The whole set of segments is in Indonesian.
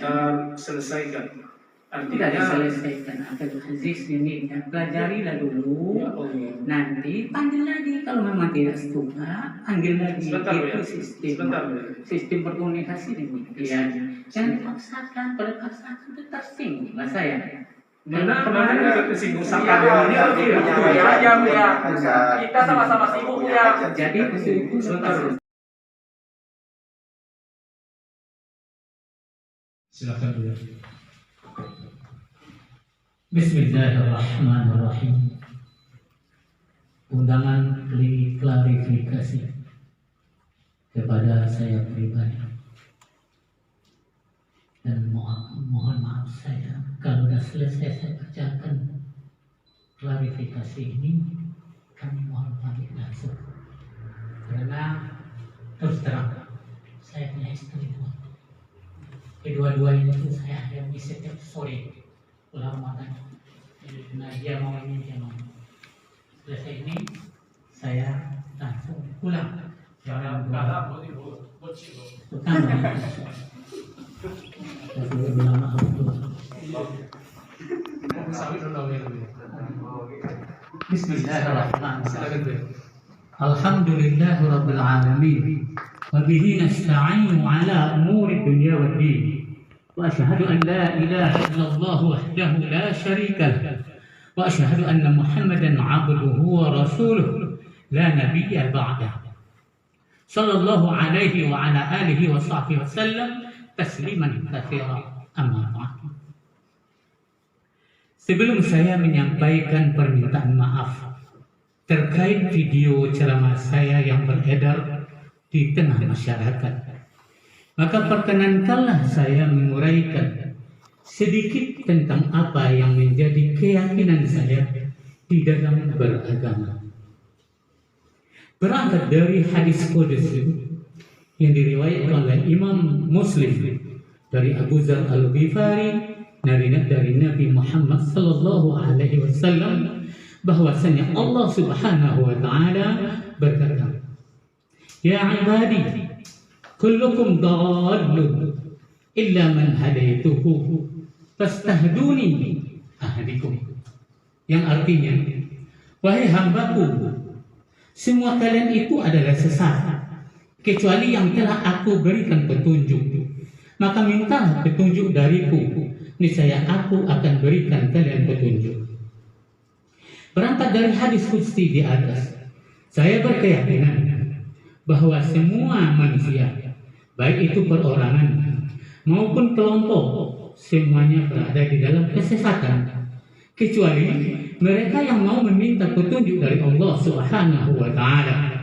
kita selesaikan. Tidak diselesaikan Abdul Aziz ini, pelajarilah dulu, nanti panggil lagi. Kalau memang tidak setuju, panggil lagi. Sebentar, itu ya. sistem berkomunikasi demikian. Jangan dipaksakan, kalau dipaksakan itu tersinggung lah saya. Benar juga kesinggung sama ini kita sama-sama sibuk ya. Jadi itu sebentar. Silakan dulu. Bismillahirrahmanirrahim. Undangan klarifikasi kepada saya pribadi. Dan mohon maaf saya kalau sudah selesai saya bacakan klarifikasi ini, kami mohon pamit langsung. Karena terus terang saya punya istri dua. Kedua-duanya itu saya hadapi setiap sore pulang makan. Nah dia mau ini, dia mau. Selesai ini saya langsung pulang. Jangan Bismillahirrahmanirrahim. Alhamdulillahirabbil alamin. Wa bihi nasta'inu ala umuri dunya waddin. وأشهد أن لا إله إلا الله وحده لا شريك له وأشهد أن محمدا عبده ورسوله لا نبي بعده صلى الله عليه وعلى آله وصحبه وسلم تسليما كثيرا أما بعد. Sebelum saya menyampaikan permintaan maaf terkait video ceramah saya yang beredar di tengah masyarakat, maka perkenankanlah saya menguraikan sedikit tentang apa yang menjadi keyakinan saya di dalam beragama. Berangkat dari hadis qudsi yang diriwayatkan oleh Imam Muslim dari Abu Dzar Al-Ghifari dari Nabi Muhammad sallallahu alaihi wasallam bahwasanya Allah Subhanahu wa taala berkata, "Ya ibadi, kullukum dhalun illa man hadaituhu fastahduni ahdikum." Yang artinya, wahai hambaku, semua kalian itu adalah sesat kecuali yang telah aku berikan petunjuk. Maka mintalah petunjuk dariku, niscaya aku akan berikan kalian petunjuk. Berangkat dari hadis qudsi di atas, saya berkeyakinan bahwa semua manusia, baik itu perorangan maupun kelompok, semuanya berada di dalam kesesatan kecuali mereka yang mau meminta petunjuk dari Allah Subhanahu wa taala,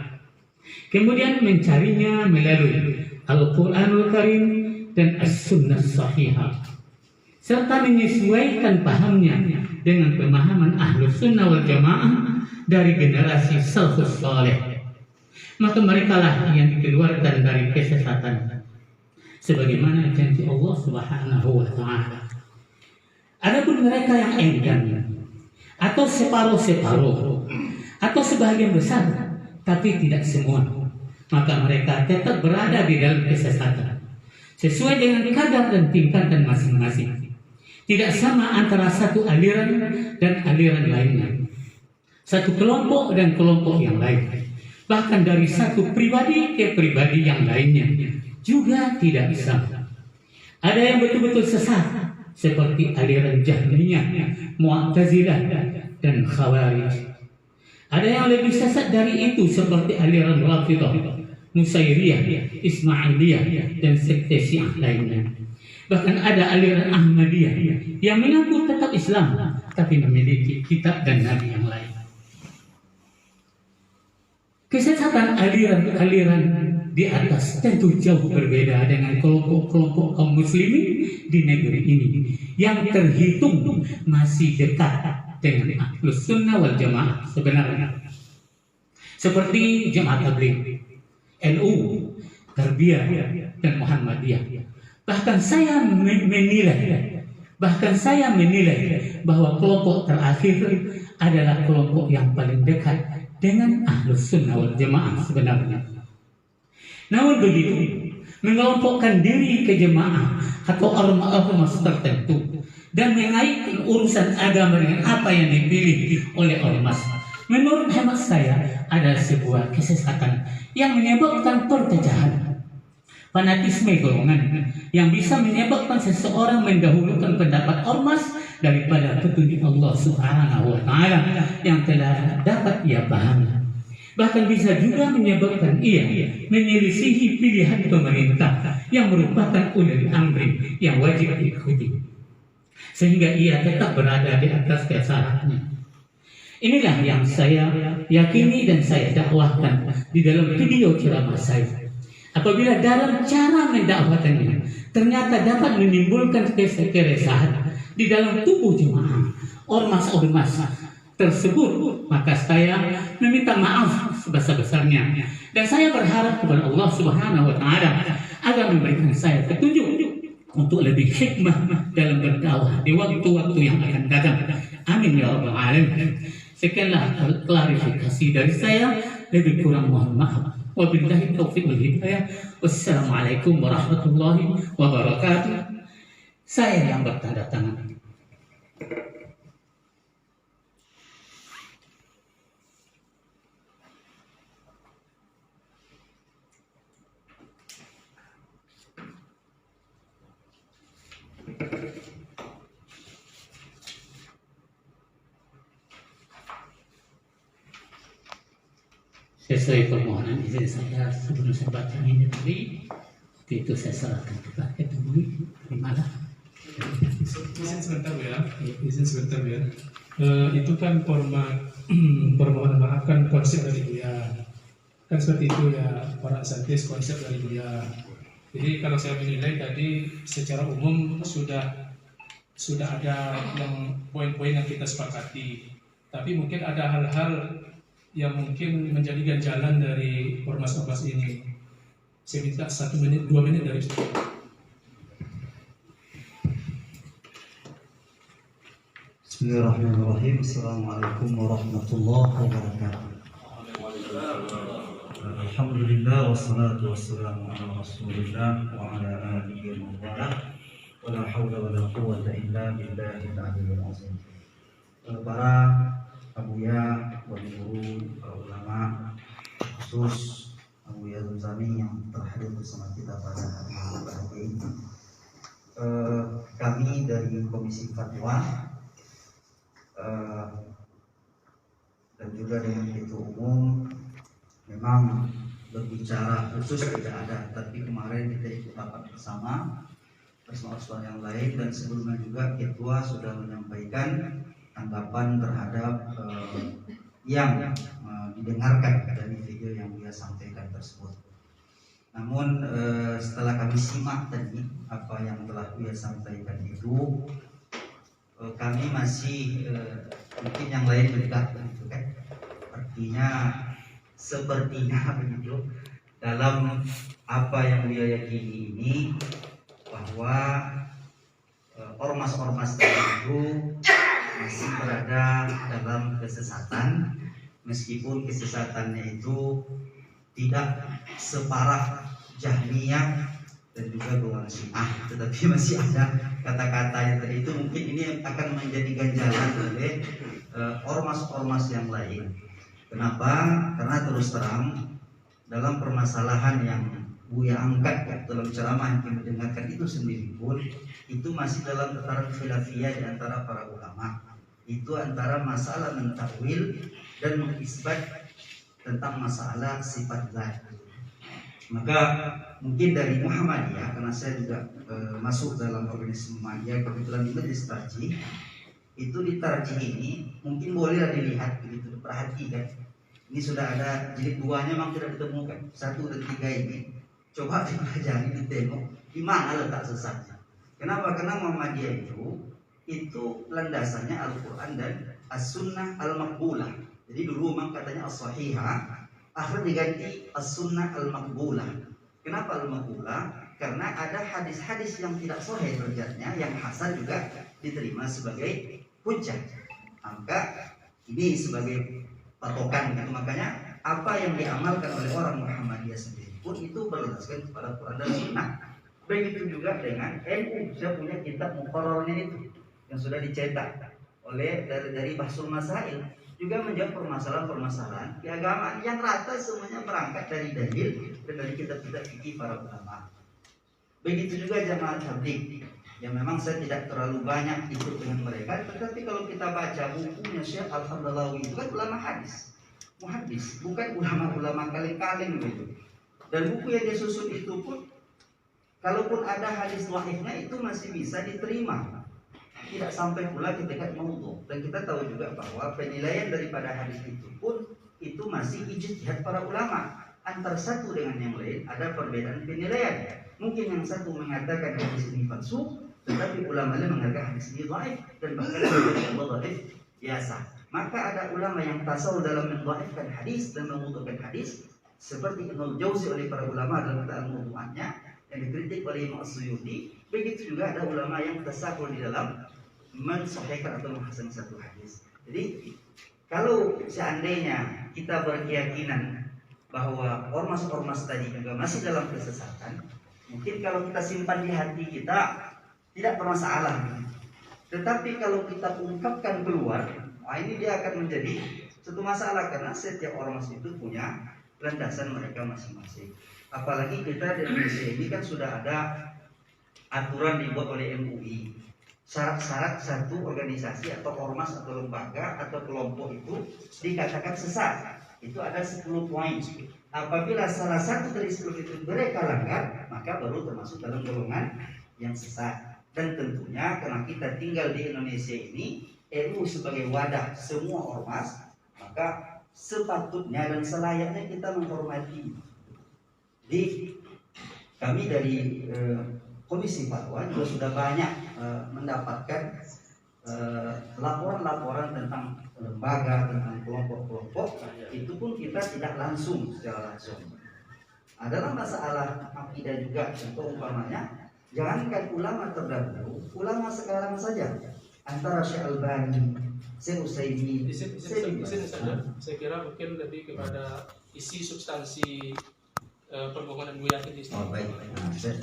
kemudian mencarinya melalui Al-Qur'anul Karim dan As-Sunnah Sahihah, serta menyesuaikan pahamnya dengan pemahaman Ahlus Sunnah wal Jamaah dari generasi salafus saleh. Maka merekalah yang dikeluarkan dari kesesatan sebagaimana janji Allah Subhanahu wa taala. Adapun mereka yang enggan atau separuh-separuh atau sebagian besar tapi tidak semua, maka mereka tetap berada di dalam kesesatan sesuai dengan kadar dan tingkatan masing-masing. Tidak sama antara satu aliran dan aliran lainnya, satu kelompok dan kelompok yang lain, bahkan dari satu pribadi ke pribadi yang lainnya juga tidak sama. Ada yang betul-betul sesat seperti aliran Jahmiyah, Mu'tazilah dan Khawarij. Ada yang lebih sesat dari itu seperti aliran Rafidhah, Nusairiyah, Ismailiyah dan sekte Syiah lainnya. Bahkan ada aliran Ahmadiyah yang mengaku tetap Islam tapi memiliki kitab dan nabi yang lain. Kesesatan aliran-aliran di atas tentu jauh berbeda dengan kelompok-kelompok kaum muslimin di negeri ini yang terhitung masih dekat dengan Ahlus Sunnah wal Jamaah sebenarnya, seperti Jemaat Tabligh, NU, Tarbiyah dan Muhammadiyah. Bahkan saya menilai bahwa kelompok terakhir adalah kelompok yang paling dekat dengan Ahlus Sunnah wal Jamaah sebenarnya. Namun begitu, mengelompokkan diri ke jemaah atau ormas tertentu, dan mengaitkan urusan agama dengan apa yang dipilih oleh ormas, menurut hemat saya adalah sebuah kesesatan yang menyebabkan perpecahan, fanatisme golongan yang bisa menyebabkan seseorang mendahulukan pendapat ormas daripada petunjuk Allah Subhanahu wa Ta'ala yang telah dapat ia pahami. Bahkan bisa juga menyebabkan ia menyelisihi pilihan pemerintah yang merupakan ulil amri yang wajib diikuti, sehingga ia tetap berada di atas kesarannya. Inilah yang saya yakini dan saya dakwahkan di dalam video ceramah saya. Apabila dalam cara mendakwakannya ternyata dapat menimbulkan keresahan di dalam tubuh jemaah ormas-ormas tersebut, maka saya meminta maaf sebesar-besarnya, dan saya berharap kepada Allah Subhanahu wa Ta'ala agar memberikan saya petunjuk untuk lebih hikmah dalam berdakwah di waktu-waktu yang akan datang. Amin ya rabbal alamin. Sekianlah klarifikasi dari saya, lebih kurang mohon maaf. Wabillahi taufiq wal hidayah. Wassalamualaikum warahmatullahi wabarakatuh. Saya yang bertanda tangan. Sesuai permohonan izin saya, sebelum saya baca ini tadi, itu saya serahkan kepada Ketua. Terimalah. Izin sebentar ya, izin sebentar ya. Itu kan format permohonan maaf kan konsep dari Buya, kan seperti itu ya para saintis, konsep dari Buya. Jadi kalau saya menilai tadi secara umum sudah ada yang poin-poin yang kita sepakati, tapi mungkin ada hal-hal yang mungkin menjadi ganjalan dari ormas-ormas ini. Saya minta 1 menit, 2 menit dari Ustaz. Bismillahirrahmanirrahim. Assalamualaikum warahmatullahi wabarakatuh. Alhamdulillah wassalatu wassalamu ala Rasulillah wa ala alihi wa barak. Wa la haula wa la quwwata illa billahil aliyyil azim. Para Abuya, wali guru, para ulama, khusus Abuya Zami yang terhadir bersama kita pada hari yang berbahagia ini. Kami dari Komisi Fatwa dan juga dengan Ketua Umum memang berbicara khusus tidak ada, tapi kemarin kita ikut rapat bersama persoalan yang lain, dan sebelumnya juga Ketua sudah menyampaikan tanggapan terhadap yang didengarkan dari video yang dia sampaikan tersebut. Namun setelah kami simak tadi apa yang telah dia sampaikan itu, kami masih mungkin yang lain juga begitu kan. Artinya sepertinya begitu dalam apa yang dia yakini ini, bahwa ormas-ormas itu masih berada dalam kesesatan, meskipun kesesatannya itu tidak separah Jahmiyah dan juga golongan Syiah, tetapi masih ada kata-kata yang tadi itu mungkin ini akan menjadi ganjalan oleh ormas-ormas yang lain. Kenapa? Karena terus terang dalam permasalahan yang Buya angkat dalam ceramah yang kita dengarkan itu sendiri pun itu masih dalam tataran khilafiyah di antara para ulama. Itu antara masalah mentakwil dan mengisbat tentang masalah sifat zat. Maka mungkin dari Muhammadiyah, karena saya juga masuk dalam organisasi Muhammadiyah kebetulan di Majelis Tarjih, itu di Tarjih ini mungkin bolehlah dilihat begitu, perhatikan. Ini sudah ada jilid 2-nya memang tidak ditemukan, 1 dan 3 ini. Coba dipelajari, ditengok di mana letak sesatnya. Kenapa? Karena Muhammadiyah itu landasannya Al-Quran dan As-Sunnah Al-Maqbulah. Jadi dulu memang katanya As-Sahihah, akhirnya diganti As-Sunnah Al-Maqbulah. Kenapa Al-Maqbulah? Karena ada hadis-hadis yang tidak sahih derajatnya, yang hasan juga diterima sebagai hujjah. Maka ini sebagai patokan gitu. Makanya apa yang diamalkan oleh orang Muhammadiyah sendiri pun itu berlandaskan kepada Quran dan Sunnah. Begitu juga dengan NU, saya punya kitab muqarrarnya itu yang sudah dicetak oleh dari Bahsul Masail, juga menjawab permasalahan-permasalahan keagamaan yang rata semuanya berangkat dari dalil dan dari kitab-kitab fikih para ulama. Begitu juga jamaah tabligh yang memang saya tidak terlalu banyak ikut dengan mereka, tetapi kalau kita baca bukunya Syekh Al-Hamdalawi itu kan ulama hadis, muhaddis, bukan ulama-ulama kaleng-kaleng gitu. Dan buku yang dia susun itu pun, kalaupun ada hadis dhaifnya itu masih bisa diterima, tidak sampai pula ketika maudhu. Dan kita tahu juga bahwa penilaian daripada hadis itu pun itu masih ijtihad para ulama. Antara satu dengan yang lain ada perbedaan penilaian. Mungkin yang satu mengatakan hadis ini palsu, tetapi ulama lain mengatakan hadis ini dhaif, dan bahkan yang dhaif biasa. Maka ada ulama yang tasawuf dalam mendhaifkan hadis dan memudhukan hadis, seperti Ibnu Jauzi oleh para ulama dalam kitab Al-Mawdu'atnya yang dikritik oleh Imam As-Suyuti. Begitu juga ada ulama yang tasahul di dalam mensahihkan atau menghasan satu hadis. Jadi kalau seandainya kita berkeyakinan bahwa ormas-ormas tadi juga masih dalam kesesatan, mungkin kalau kita simpan di hati kita tidak bermasalah. Tetapi kalau kita ungkapkan keluar, ini dia akan menjadi satu masalah, karena setiap ormas itu punya landasan mereka masing-masing. Apalagi kita di Indonesia ini kan sudah ada aturan dibuat oleh MUI. Syarat-syarat satu organisasi atau ormas atau lembaga atau kelompok itu dikatakan sesat, itu ada 10 poin. Apabila salah satu dari 10 itu mereka langgar, maka baru termasuk dalam golongan yang sesat. Dan tentunya karena kita tinggal di Indonesia ini, NU sebagai wadah semua ormas, maka sepatutnya dan selayaknya kita menghormati. Jadi kami dari Komisi Fatwa juga sudah banyak mendapatkan laporan-laporan tentang lembaga, tentang kelompok-kelompok. Itu pun kita tidak langsung secara langsung. Adalah masalah akidah juga. Contoh umpamanya, jangankan ulama terdahulu, ulama sekarang saja, antara Syekh Albani, Syekh Utsaimin, saya kira mungkin lebih kepada isi substansi permohonan Buya ini. Oh, baik. Nah, jadi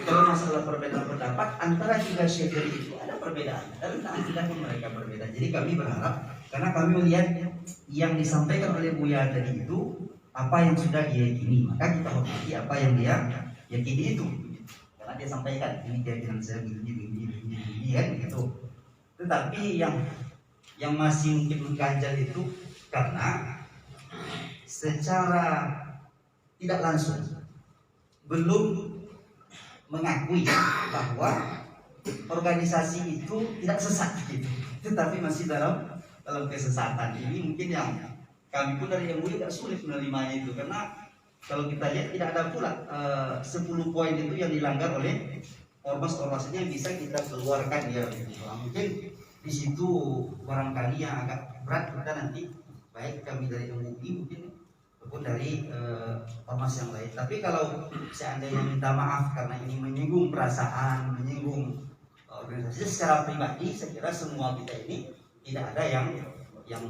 kalau masalah perbedaan pendapat antara tiga syekh itu ada perbedaan, dan akidah pun mereka berbeda. Jadi kami berharap, karena kami melihat yang disampaikan oleh Buya tadi itu apa yang sudah dia yakini, maka kita hormati apa yang dia yakini itu. Karena dia sampaikan ini keyakinan saya begini kan gitu. Tetapi yang masih mungkin mengganjal itu karena secara tidak langsung belum mengakui bahwa organisasi itu tidak sesat gitu, tetapi masih dalam kesesatan. Ini mungkin yang kami pun dari MUI agak sulit menerimanya itu, karena kalau kita lihat tidak ada pula 10 poin itu yang dilanggar oleh ormas-ormas ini yang bisa kita keluarkan ya. Mungkin di situ barangkali yang agak berat kita nanti, baik kami dari MUI mungkin maupun dari ormas yang lain. Tapi kalau seandainya minta maaf karena ini menyinggung perasaan, menyinggung organisasi secara pribadi, saya kira semua kita ini tidak ada yang yang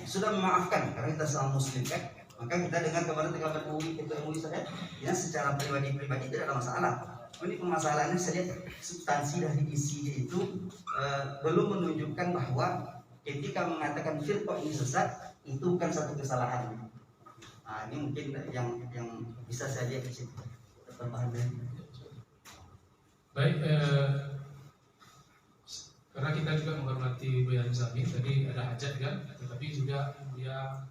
sudah memaafkan, karena kita sama muslim kan. Maka kita dengar kemarin MUI, ketua MUI saja, ya secara pribadi tidak ada masalah. Ini permasalahannya saya lihat substansi dari isinya itu belum menunjukkan bahwa ketika mengatakan firqah ini sesat itu bukan satu kesalahan. Nah, ini mungkin yang bisa saya lihat di situ. Tambahan dari. Baik, karena kita juga menghormati Buya Nizami, tadi ada hajat kan, tetapi juga dia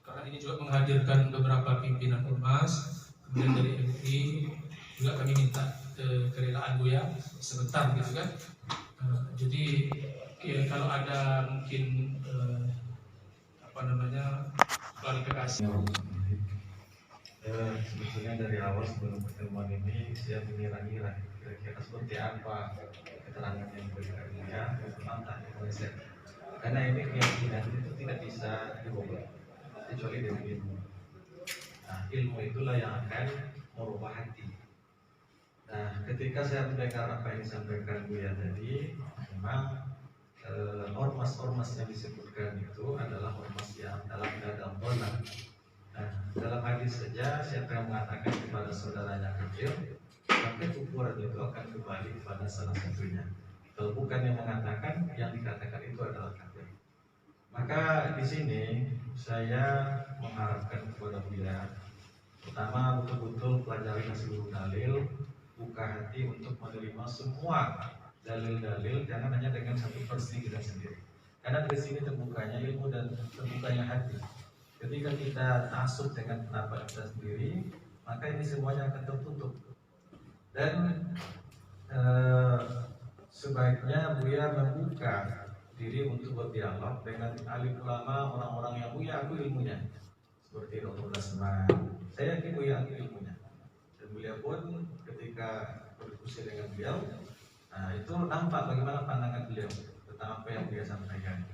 karena ini juga menghadirkan beberapa pimpinan ormas, kemudian dari MUI juga kami minta kerelaan Buya sebentar gitu kan. Jadi ya, kalau ada mungkin klarifikasi. Sebetulnya dari awal sebelum pertemuan ini saya mengira-ngira kira-kira seperti apa keterangan yang diberikan Buya tentang oleh saya. Karena ini keyakinan itu tidak bisa dirubah kecuali dari ilmu. Nah, ilmu itulah yang akan merubah hati. Nah, ketika saya mendengar apa yang disampaikan Buya tadi, memang ormas-ormas yang disebutkan itu adalah ormas yang dalam keadaan bola. Nah, dalam dalam hadis saja, siapa yang mengatakan kepada saudaranya kafir, maka ukuran itu akan kembali kepada salah satunya. Kalau bukan yang mengatakan, yang dikatakan itu adalah kafir. Maka di sini saya mengharapkan kepada Buya, pertama betul-betul pelajari seluruh dalil, buka hati untuk menerima semua dalil-dalil, jangan hanya dengan satu versi kita sendiri. Karena di sini terbukanya ilmu dan terbukanya hati. Ketika kita tasuk dengan pendapat kita sendiri, maka ini semuanya akan tertutup. Dan sebaiknya Buya membuka diri untuk berdialog dengan alim ulama, orang-orang yang Buya aku ilmunya, seperti Dr. Dasman. Saya yakin Buya aku ilmunya, dan beliau pun ketika berdiskusi dengan beliau, nah itu nampak bagaimana pandangan beliau tentang apa yang Buya sampaikan.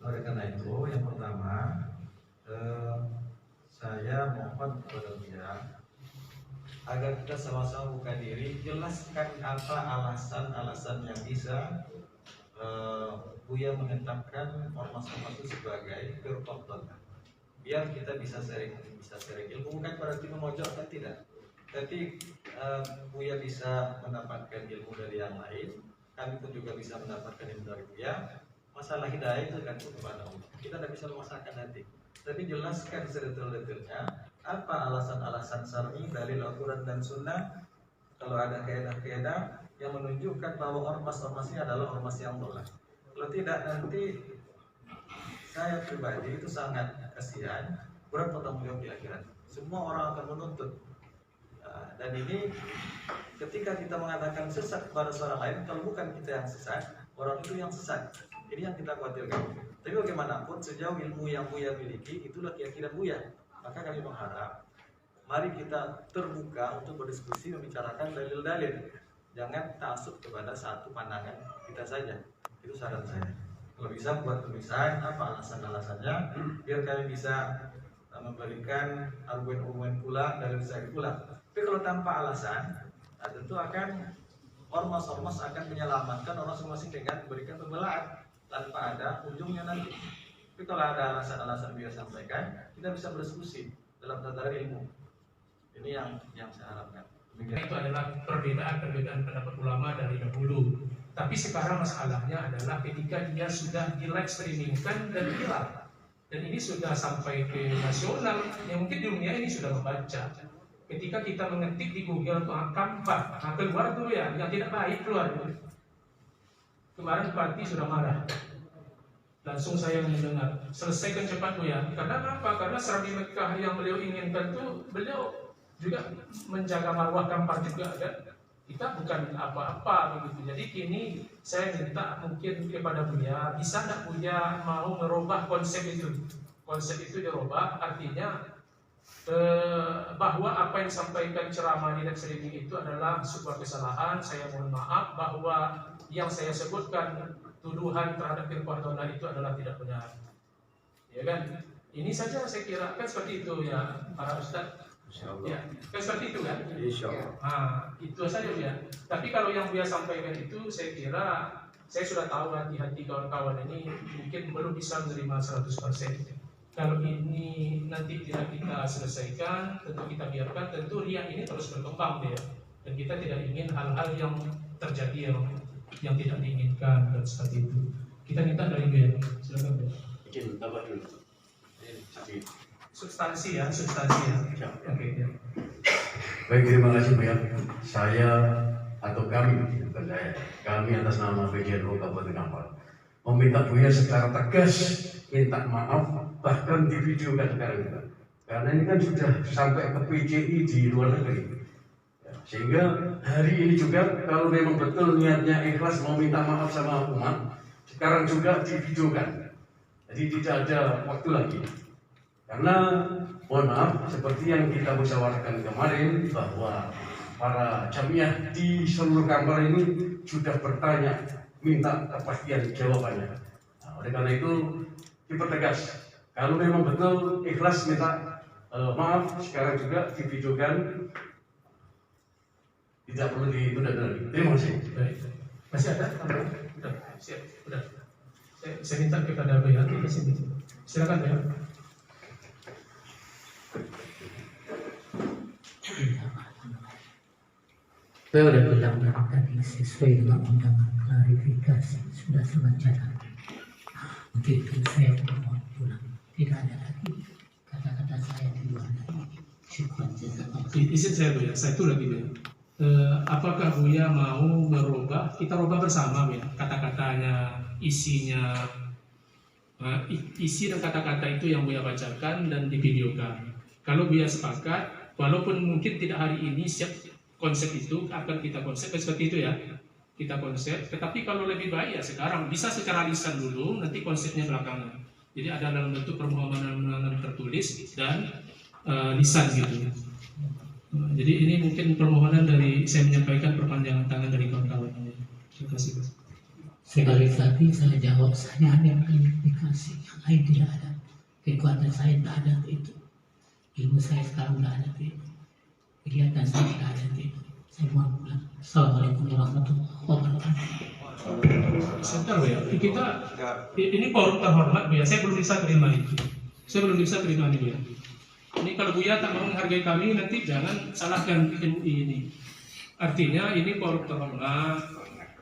Oleh karena itu, yang pertama saya mohon kepada Buya agar kita sama-sama buka diri, jelaskan apa alasan-alasan yang bisa Buya menetapkan ormas-ormas itu sebagai firqah dhalah. Biar kita bisa sharing ilmu, bukan berarti memojokkan, tidak. Tapi Buya bisa mendapatkan ilmu dari yang lain, kami pun juga bisa mendapatkan ilmu dari Buya. Masalah hidayah itu kan kepada Allah. Kita tidak bisa memaksakan nanti. Tapi jelaskan sedetail-detailnya apa alasan-alasan syar'i, dalil Al-Quran dan Sunnah. Kalau ada kaidah-kaidah yang menunjukkan bahwa ormas-ormas ini adalah ormas yang dhalah. Kalau tidak, nanti saya pribadi itu sangat kasihan, berat bertanggung jawab di akhirat. Semua orang akan menuntut. Dan ini ketika kita mengatakan sesat kepada seorang lain, kalau bukan kita yang sesat, orang itu yang sesat. Ini yang kita khawatirkan. Tapi bagaimanapun sejauh ilmu yang Buya miliki, itulah keyakinan Buya. Maka kami mengharap, mari kita terbuka untuk berdiskusi, membicarakan dalil-dalil. Jangan taksub kepada satu pandangan kita saja. Itu saran saya. Kalau bisa buat tulisan apa alasan-alasannya, biar kami bisa memberikan argumen-argumen pula, dalil saya pula. Tapi kalau tanpa alasan, tentu akan ormas-ormas akan menyelamatkan orang masing-masing dengan memberikan pembelaan tanpa ada ujungnya nanti. Tapi kalau ada alasan-alasan Buya sampaikan, kita bisa berdiskusi dalam tataran ilmu. Ini yang saya harapkan. Itu adalah perbedaan pendapat ulama dari dahulu. Tapi sekarang masalahnya adalah ketika dia sudah di live streamingkan dan viral, dan ini sudah sampai ke nasional, yang mungkin di dunia ini sudah membaca. Ketika kita mengetik di Google Kampak, keluar tuh ya, yang tidak baik keluar. Kemarin Parti sudah marah. Langsung saya mendengar, selesaikan cepat Buya. Karena apa? Karena Serbi Mekah yang beliau inginkan itu, beliau juga menjaga marwah Kampar juga kan. Kita bukan apa-apa begitu. Jadi kini saya minta mungkin kepada Buya, bisa tidak Buya mau merubah konsep itu? Konsep itu dirubah, artinya bahwa apa yang disampaikan ceramah di streaming itu adalah sebuah kesalahan. Saya mohon maaf bahwa yang saya sebutkan tuduhan terhadap firqah dhalah itu adalah tidak benar. Ya kan? Ini saja saya kira kan seperti itu ya para ustaz. Ya, kan seperti itu kan? Insyaallah. Itu saja ya. Tapi kalau yang Buya sampaikan itu saya kira saya sudah tahu hati-hati kawan-kawan ini mungkin belum bisa menerima 100%. Kalau ini nanti tidak kita selesaikan, tentu kita biarkan, tentu riak ini terus berkembang dia. Dan kita tidak ingin hal-hal yang terjadi yang tidak diinginkan dan seperti itu. Kita minta dari Buya. Silakan Buya. Izin tambah dulu. Substansi ya. Oke, ya. Baik, terima kasih Buya. Saya atau kami, bukan saya, kami atas nama PJNU Kabupaten Kampar meminta Buya secara tegas minta maaf, bahkan divideokan sekarang juga. Karena ini kan sudah sampai ke PJI di luar negeri. Sehingga hari ini juga kalau memang betul niatnya ikhlas mau minta maaf sama umat, sekarang juga divideokan. Jadi tidak ada waktu lagi. Karena mohon maaf, seperti yang kita musyawarahkan kemarin bahwa para jamiah di seluruh Kampar ini sudah bertanya, minta kepastian jawabannya. Nah, oleh karena itu dipertegas. Kalau memang betul ikhlas minta maaf, sekarang juga divideokan. Tidak perlu ditunda lagi. Terima kasih. Baik. Masih ada? Sudah. Siap. Sudah. Saya minta kepada Buya di sini. Silakan Buya. Saya udah bilang tadi sesuai dengan undangan klarifikasi sudah sewajarnya. Untuk itu saya mohon pulang. Tidak ada lagi kata-kata saya di luar dari syukur jazakallah. Izin saya Buya, saya itu lagi Buya. Apakah Buya mau merubah, kita rubah bersama Buya, kata-katanya, isinya, isi dan kata-kata itu yang Buya bacakan dan divideokan. Kalau Buya sepakat, walaupun mungkin tidak hari ini siap konsep itu akan kita konsep seperti itu ya, kita konsep. Tetapi kalau lebih baik ya sekarang bisa secara lisan dulu, nanti konsepnya belakangan. Jadi ada dalam bentuk permohonan tertulis dan lisan gitu. Jadi ini mungkin permohonan dari saya menyampaikan perpanjangan tangan dari kawan-kawan. Terima kasih. Sekali lagi saya jawab, saya hanya klarifikasi, yang lain tidak ada. Kekuatan saya tidak ada itu. Ilmu saya sekarang tidak ada itu. Kegiatan saya tidak ada itu. Saya mohon pulang. Assalamualaikum warahmatullahi wabarakatuh. Sebentar Bu ya, kita ini forum terhormat Bu ya, saya belum bisa terima itu. Saya belum bisa terima ini Bu ya. Ini kalau Buya tak mau menghargai kami, nanti jangan salahkan MUI ini. Artinya ini forum terhormat,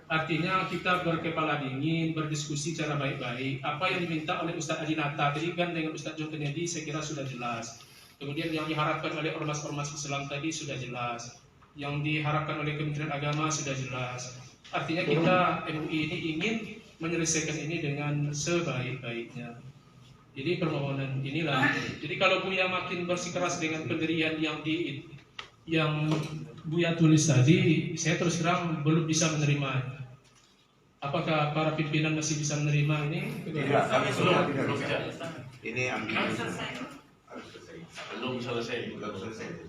artinya kita berkepala dingin, berdiskusi secara baik-baik. Apa yang diminta oleh Ustadz Adinata tadi kan dengan Ustadz John Kennedy saya kira sudah jelas. Kemudian yang diharapkan oleh ormas-ormas Islam tadi sudah jelas. Yang diharapkan oleh Kementerian Agama sudah jelas. Artinya kita MUI ini ingin menyelesaikan ini dengan sebaik-baiknya. Jadi permohonan inilah. Jadi kalau Buya makin bersikeras dengan pendirian yang Buya tulis tadi, saya terus terang belum bisa menerima. Apakah para pimpinan masih bisa menerima ini? Tidak, kami belum bisa. Ini belum selesai.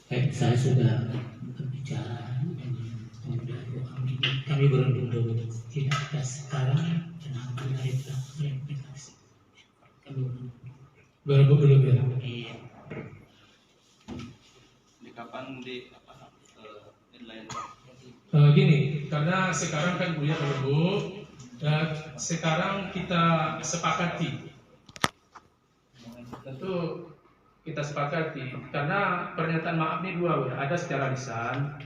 Baik, saya sudah berbicara dengan kami berunding dulu. Tidak ada sekarang dan aku dari klarifikasi. Kami Berebut dulu ya. Iya. Di kapan di deadline? Gini, karena sekarang kan Buya berebut, sekarang kita sepakati. Tentu kita sepakati karena pernyataan maaf ini dua Buya, ada secara lisan.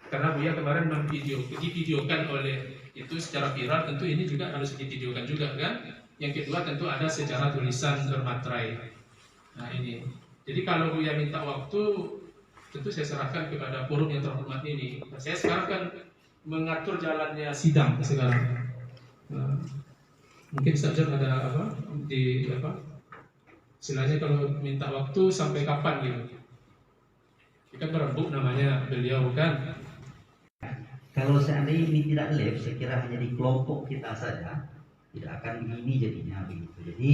Karena Buya kemarin divideokan oleh itu secara viral, tentu ini juga harus divideokan juga kan. Yang kedua tentu ada secara tulisan bermaterai. Nah ini, jadi kalau Buya minta waktu, tentu saya serahkan kepada forum yang terhormat ini. Nah, saya sekarang kan mengatur jalannya sidang sekarang. Nah, mungkin saja ada apa di apa? Istilahnya kalau minta waktu sampai kapan gitu? Kita berembuk namanya beliau kan. Kalau seandainya ini tidak live, saya kira hanya di kelompok kita saja, tidak akan begini jadinya begitu. Jadi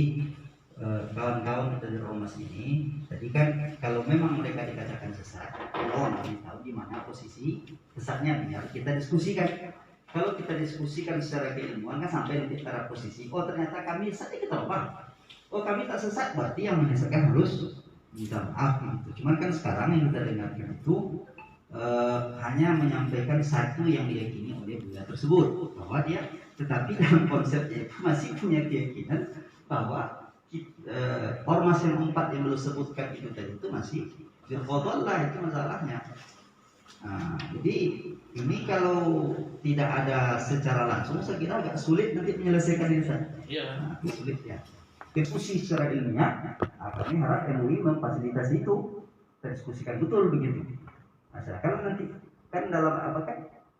kawan-kawan kita di Romas ini, tadi kan kalau memang mereka dikatakan sesat, mohon kami tahu di mana posisi sesatnya, biar kita diskusikan. Kalau kita diskusikan secara keilmuan kan sampai nanti pada posisi, oh ternyata kami sesat, kita lupa. Oh kami tak sesat, berarti yang menyesatkan harus minta maaf gitu. Cuman kan sekarang yang kita dengarkan itu hanya menyampaikan satu yang diyakini oleh Buya tersebut, bahwa dia tetapi dalam konsepnya itu masih punya keyakinan bahwa ormas yang 4 yang belum sebutkan itu tadi itu masih firqatullah, itu masalahnya. Nah, jadi ini kalau tidak ada secara langsung saya kira agak sulit nanti menyelesaikan ini saja. Nah, sulit ya. Diskusi secara ilmiah, kami harap MUI memfasilitasi itu, kita diskusikan betul begitu. Nah, kalau nanti kan dalam apa kan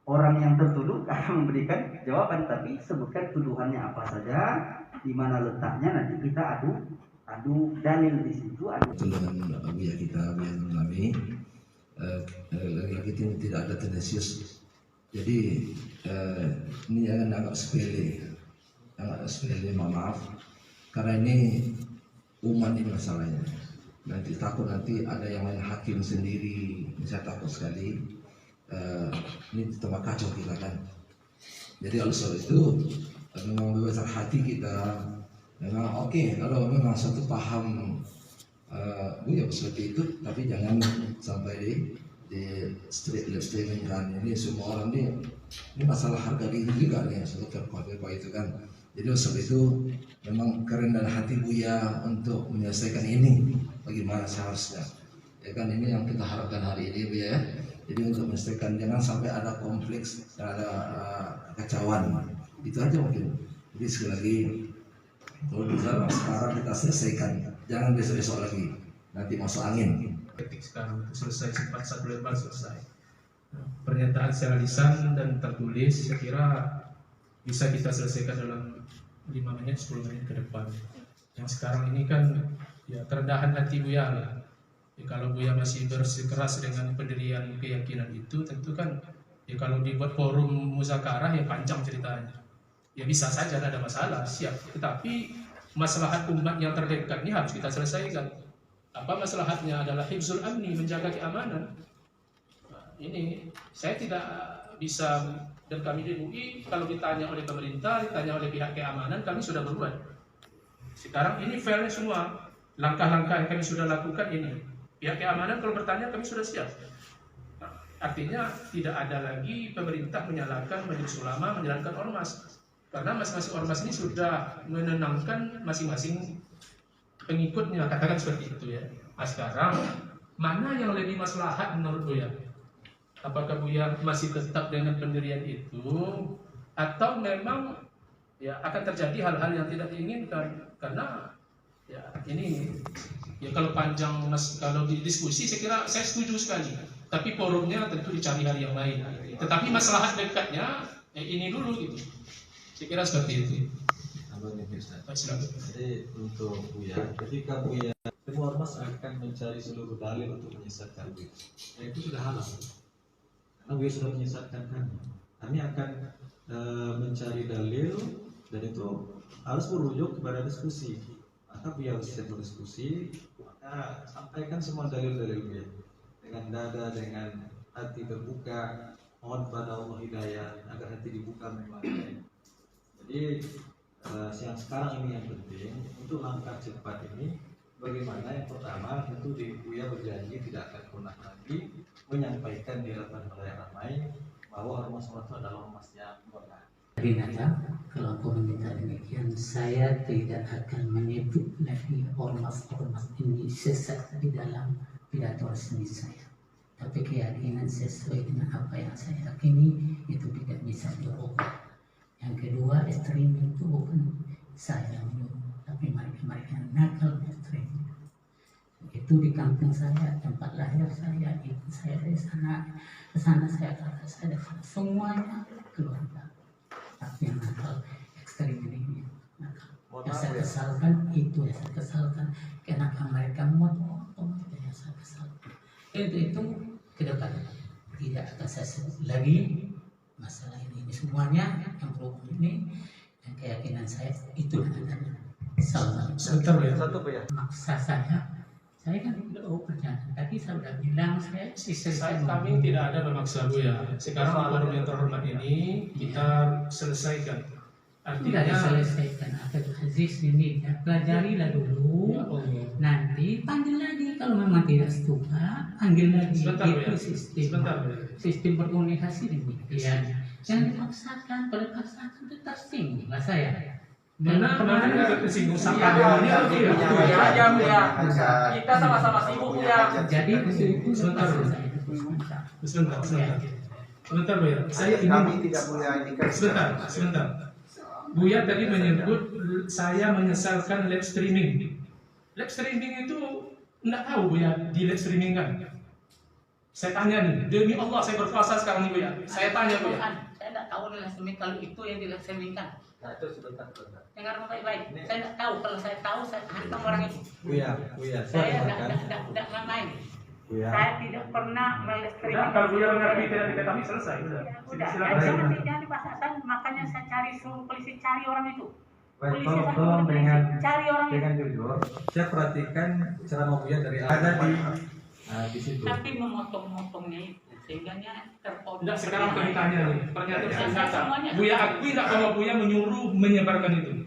orang yang tertuduh akan memberikan jawaban, tapi sebutkan tuduhannya apa saja, di mana letaknya, nanti kita adu dalil di situ. Dengan Buya kita, Buya Nurami, lagi-lagi ini tidak ada tendensius. Jadi ini jangan anggap sepele, maaf. Karena ini umat ini masalahnya. Nanti takut nanti ada yang main hakim sendiri, saya takut sekali. Ini tambah kacau kita kan. Jadi oleh sebab itu memang bebasar hati kita. Memang oke, kalau memang satu paham Buya seperti itu, tapi jangan sampai di street statement kan. Ini semua orang ini masalah harga diri juga nih, satu terkuat itu kan. Jadi oleh sebab itu memang kerendahan hati Buya untuk menyelesaikan ini bagaimana seharusnya. Ya kan ini yang kita harapkan hari ini Bu ya. Jadi untuk memastikan jangan sampai ada konflik, ada kekacauan. Itu aja mungkin. Jadi sekali lagi kalau bisa sekarang kita selesaikan, jangan besok-besok lagi. Nanti masuk angin. Ketik sekarang untuk selesai cepat, satu lembar selesai. Pernyataan secara lisan dan tertulis saya kira bisa kita selesaikan dalam 5 menit 10 menit ke depan. Yang sekarang ini kan ya kerendahan hati Buya lah. Ya, kalau Buya masih bersikeras dengan pendirian keyakinan itu, tentu kan ya kalau dibuat forum muzakarah ya panjang ceritanya. Ya bisa saja ada masalah, siap. Tetapi maslahat umat yang terdekat ini harus kita selesaikan. Apa maslahatnya adalah hifzul amni, menjaga keamanan. Nah, ini saya tidak bisa, dan kami di UI kalau ditanya oleh pemerintah, ditanya oleh pihak keamanan, kami sudah berbuat. Sekarang ini filenya semua, langkah-langkah yang kami sudah lakukan ini. Pihak keamanan kalau bertanya kami sudah siap. Nah, artinya tidak ada lagi pemerintah menyalahkan majelis ulama, menjalankan ormas. Karena masing-masing ormas ini sudah menenangkan masing-masing pengikutnya, katakan seperti itu ya. Nah, sekarang mana yang lebih maslahat menurut Buya? Apakah Buya masih tetap dengan pendirian itu, atau memang ya akan terjadi hal-hal yang tidak diinginkan? Karena ya ini ya kalau panjang kalau didiskusi saya kira saya setuju sekali. Tapi forumnya tentu dicari hal yang lain. Tetapi maslahat dekatnya ini dulu gitu. Saya kira seperti itu. Jadi untuk Buya, ketika Buya semua ormas akan mencari seluruh dalil untuk menyesatkan Buya, ya itu sudah halal. Karena Buya sudah menyesatkan kami. Kami akan mencari dalil dan itu harus berujuk kepada diskusi. Maka Buya harus siap berdiskusi. Maka sampaikan semua dalil-dalil Buya dengan dada, dengan hati terbuka. Mohon pada Allah hidayah agar hati dibuka memang. Jadi yang sekarang ini yang penting untuk langkah cepat ini bagaimana yang pertama tentu di Buya berjanji tidak akan pernah lagi menyampaikan di hadapan halayak ramai bahwa ormas-ormas itu adalah ormasnya Buya. Jadi Nada, kalau aku meminta demikian, saya tidak akan menyebut lagi ormas-ormas ini sesat di dalam pidato resmi saya. Tapi keyakinan sesuai dengan apa yang saya yakini itu tidak bisa dirubah. Yang kedua, streaming itu bukan saya menyuruh, tapi mereka yang nakal streaming. Itu di kampung saya, tempat lahir saya, ibu saya dari sana, ke sana saya, kakak saya, semuanya keluarga. Tapi yang nakal ekstrim ini nakal. Yang saya kesalkan itu yang saya kesalkan. Kenapa mereka motong yang saya kesalkan. Itu ke depan tidak akan saya sebut lagi masalah ini. Semuanya yang berhubung ini dan keyakinan saya itu adanya. Sebentar ya. Maksa saya kan tidak perjalanan. Tadi saya sudah bilang kami tidak ada memaksa Buya. Sekarang di forum yang terhormat ini kita selesaikan. Tidak diselesaikan Abdul Aziz ini ya, pelajarilah dulu nanti panggil lagi kalau memang tidak setuju panggil lagi. Itu sistem berkomunikasi demikian. Jangan dipaksakan, kalau dipaksakan itu tersinggung lah saya. Kemarin juga tersinggung sama Kita sama-sama sibuk ya. Jadi itu sebentar Buya. Saya ingin sebentar. Buya tadi menyebut saya menyesalkan live streaming. Live streaming itu enggak tahu Buya di live streaming kan? Saya tanya nih, demi Allah saya berpuasa sekarang nih Buya. Saya tanya Buya. Saya tidak tahu live streaming kalau itu yang di live streamingkan. Nah itu sebentar. Dengar baik-baik. Saya tidak tahu, kalau saya tahu saya hantam orang itu. Buya, Saya tidak main. Saya tidak pernah melive streaming. Nah, kalau Buya mengerti tidak diketahui selesai. Udah, jangan dipaksakan. Makanya saya suruh polisi cari orang itu. Baik, tolong dengan itu. jujur. Saya perhatikan ceramah Buya dari ada di situ. Tapi memotong-motongnya itu sehingga terpotong. Enggak, sekarang kami tanya nih. Pernyataan nyata. Buya akui enggak bahwa Buya menyuruh menyebarkan itu?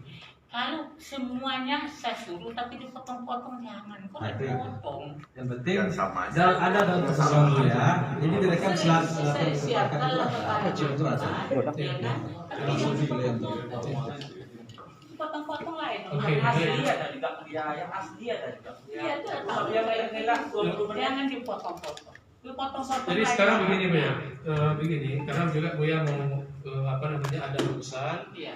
Kalau semuanya saya suruh tapi dipotong-potong jangan. Kok dipotong? Yang penting ada dalam kesalahan Buya. Jadi direkam Saya siapkanlah kepada itu ada. ya kan? Tapi potong-potong lain. Oke, Asli ada juga ya, yang asli ada juga. Iya itu Kalau yang nilai 20 menit. jangan dipotong-potong. Lu potong-potong. Jadi lain. sekarang begini Bu ya, begini, karena juga Bu ya mau apa namanya ada urusan. Iya.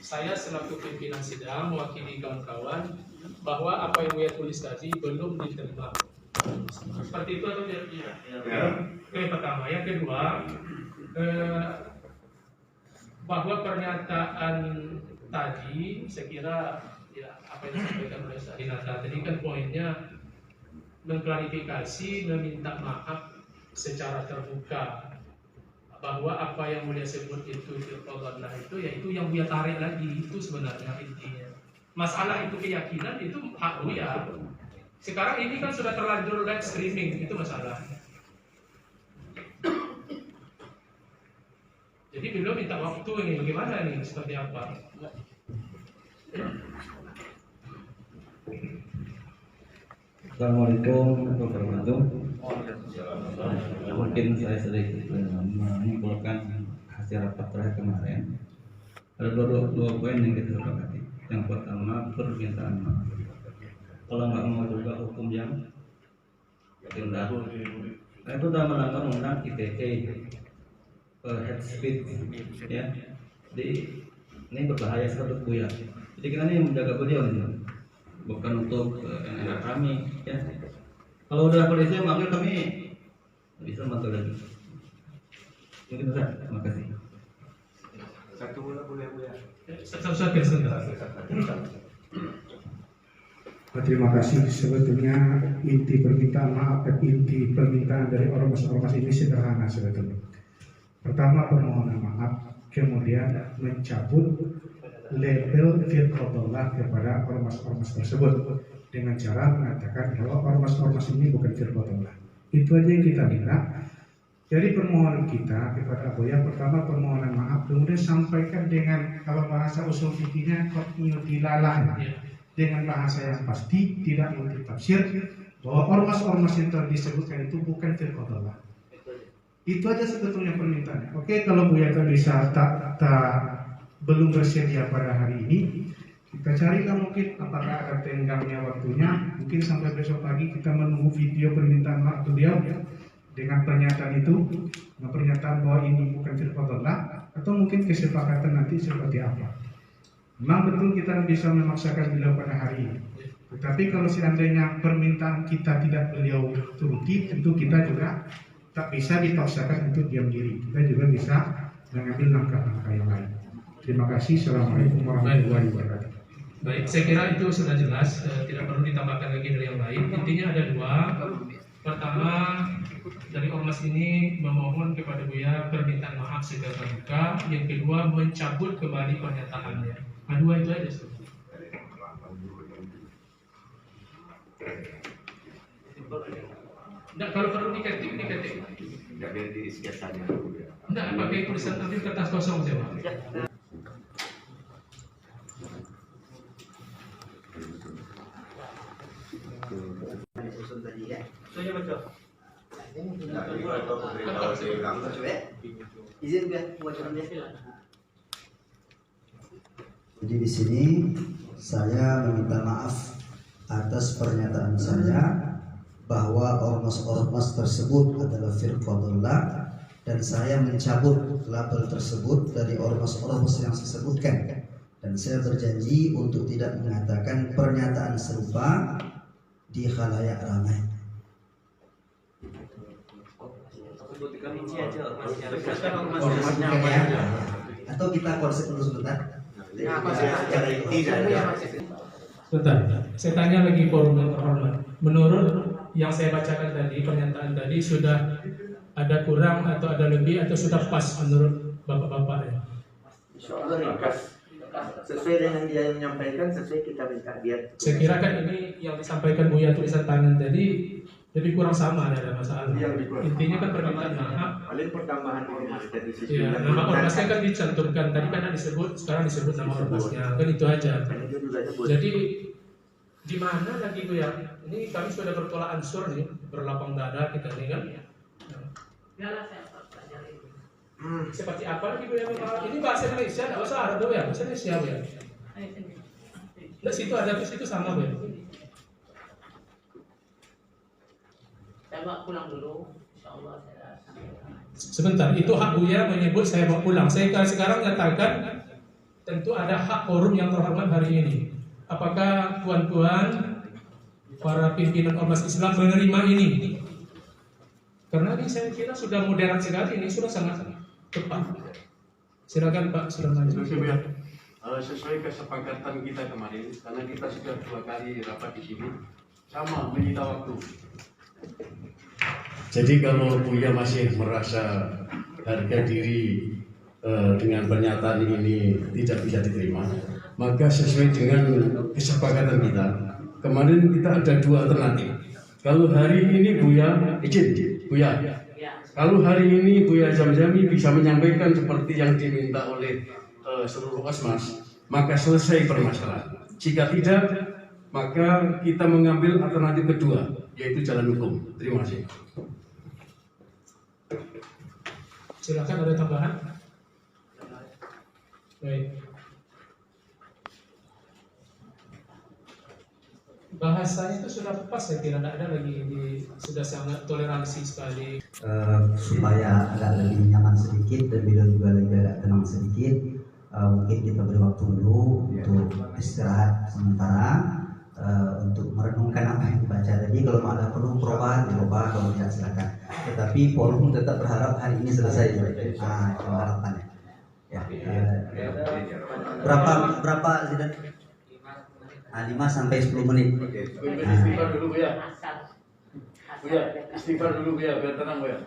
Saya selaku pimpinan sidang mewakili kawan-kawan bahwa apa yang Buya tulis tadi belum diterima. Seperti itu atau tidak? Ya. Oke, pertama. Yang kedua, bahwa pernyataan tadi saya kira ya apa yang disampaikan oleh Sahinata tadi kan poinnya mengklarifikasi, meminta maaf secara terbuka bahwa apa yang Buya sebut itu firqaullah itu yaitu yang Buya tarik lagi itu sebenarnya intinya. Masalah itu keyakinan itu hak Buya. Sekarang ini kan sudah terlanjur live streaming, itu masalahnya. Jadi beliau minta waktu ini bagaimana nih, seperti apa? Assalamualaikum warahmatullahi wabarakatuh. Mungkin saya sedikit menyimpulkan hasil rapat terakhir kemarin. Ada dua poin yang kita sepakati. Yang pertama permintaan maaf. Kalau nggak mau juga hukum yang rendah. Nah, itu sudah melanggar undang ITE, head speech, ya. Jadi ini berbahaya sekali untuk Buya. Jadi kita ini menjaga beliau nih, bukan untuk enak kami, ya. Kalau udah polisi yang manggil kami bisa bantu lagi. Mungkin Ustaz, terima kasih. Satu bola boleh Buya. Sebentar. Terima kasih. Sebetulnya inti permintaan maaf dan inti permintaan dari ormas-ormas ini sederhana sebetulnya. Pertama permohonan maaf, kemudian mencabut label firqaullah kepada ormas-ormas tersebut dengan cara mengatakan bahwa ormas-ormas ini bukan firqaullah. Itu aja yang kita minta. Jadi permohonan kita kepada Buya pertama permohonan maaf, kemudian sampaikan dengan kalau bahasa usul fikihnya qat'iyutilalah, dengan bahasa yang pasti, tidak multitafsir, bahwa ormas-ormas yang telah disebutkan itu bukan firqaullah. Itu aja sebetulnya permintaannya. Oke, kalau Buya bisa belum bersedia pada hari ini, kita carilah mungkin apakah ada tenggangnya waktunya. Mungkin sampai besok pagi kita menunggu video permintaan maaf beliau dengan pernyataan itu, dengan pernyataan bahwa ini bukan firqaullah, atau mungkin kesepakatan nanti seperti apa. Memang betul kita bisa memaksakan beliau pada hari ini. Tetapi kalau seandainya permintaan kita tidak beliau turuti, tentu kita juga tak bisa dipaksakan untuk diam diri. Kita juga bisa mengambil langkah-langkah yang lain. Terima kasih. Assalamualaikum warahmatullahi wabarakatuh. Baik, saya kira itu sudah jelas, tidak perlu ditambahkan lagi dari yang lain. Intinya ada dua. Pertama, dari ormas ini memohon kepada Buya permintaan maaf secara terbuka. Yang kedua, mencabut kembali pernyataannya. Nah, dua itu aja. Enggak, kalau perlu diketik. Enggak biar di biasanya. Enggak, pakai tulisan ambil kertas kosong saja. Disusun tadi ya. Saya betul. Izin gak buat Jadi di sini saya meminta maaf atas pernyataan saya bahwa ormas-ormas tersebut adalah firqaullah dan saya mencabut label tersebut dari ormas-ormas yang saya sebutkan, dan saya berjanji untuk tidak mengatakan pernyataan serupa di khalayak ramai. Ormasnya apa ya? Atau kita konsep dulu sebentar. Sebentar, saya tanya lagi forum yang terhormat. Menurut yang saya bacakan tadi, pernyataan tadi sudah ada kurang atau ada lebih atau sudah pas menurut bapak-bapak ya? Insyaallah pas. Sesuai dengan dia yang menyampaikan, sesuai kita minta dia. Saya kira kan ini yang disampaikan Buya tulisan tangan tadi lebih kurang sama, ada masalah. Intinya kan permintaan maaf. Paling pertambahan dari sisi Ya, nama ormasnya kan dicantumkan tadi karena disebut, sekarang disebut nama ormasnya, kan itu aja. Jadi di mana lagi Bu ya? Ini kami sudah bertolak ansur nih, berlapang dada kita nih kan. Biarlah saya pelajari. Seperti apa lagi Bu ya? Ini bahasa Indonesia, enggak usah Arab Bu ya, bahasa Indonesia Bu ya. Di situ ada, di situ sama Bu ya. Saya bawa pulang dulu. Insyaallah saya sampaikan. Sebentar, itu hak Buya menyebut saya mau pulang. Saya sekarang nyatakan tentu ada hak forum yang terhormat hari ini. Apakah tuan-tuan para pimpinan ormas Islam menerima ini? Karena ini saya kira sudah modern sekali, ini sudah sangat tepat. Silakan Pak, sudah maju. Sesuai kesepakatan kita kemarin, karena kita sudah 2 kali rapat di sini, sama menyita waktu. Jadi kalau Buya masih merasa harga diri dengan pernyataan ini tidak bisa diterima, maka sesuai dengan kesepakatan kita, kemarin kita ada 2 alternatif. Kalau hari ini Buya izin, Buya, kalau hari ini Buya Zamzami bisa menyampaikan seperti yang diminta oleh seluruh ormas, maka selesai permasalahan. Jika tidak, maka kita mengambil alternatif kedua, yaitu jalan hukum. Terima kasih. Silakan, ada tambahan? Baik. Bahasanya itu sudah pas, saya kira tidak ada lagi, sudah sangat toleransi sekali. Supaya agak lebih nyaman sedikit dan beliau juga lebih agak tenang sedikit, mungkin kita beri waktu dulu untuk istirahat sementara, untuk merenungkan apa yang dibaca tadi. Kalau ada perlu perubahan, dirubah, kalau tidak silakan. Tetapi forum tetap berharap hari ini selesai. Itu harapannya. Ya. Berapa Zidan? 5 sampai 10 menit. Istighfar dulu Bu ya. Bu ya, istighfar dulu Bu ya, biar tenang Bu ya.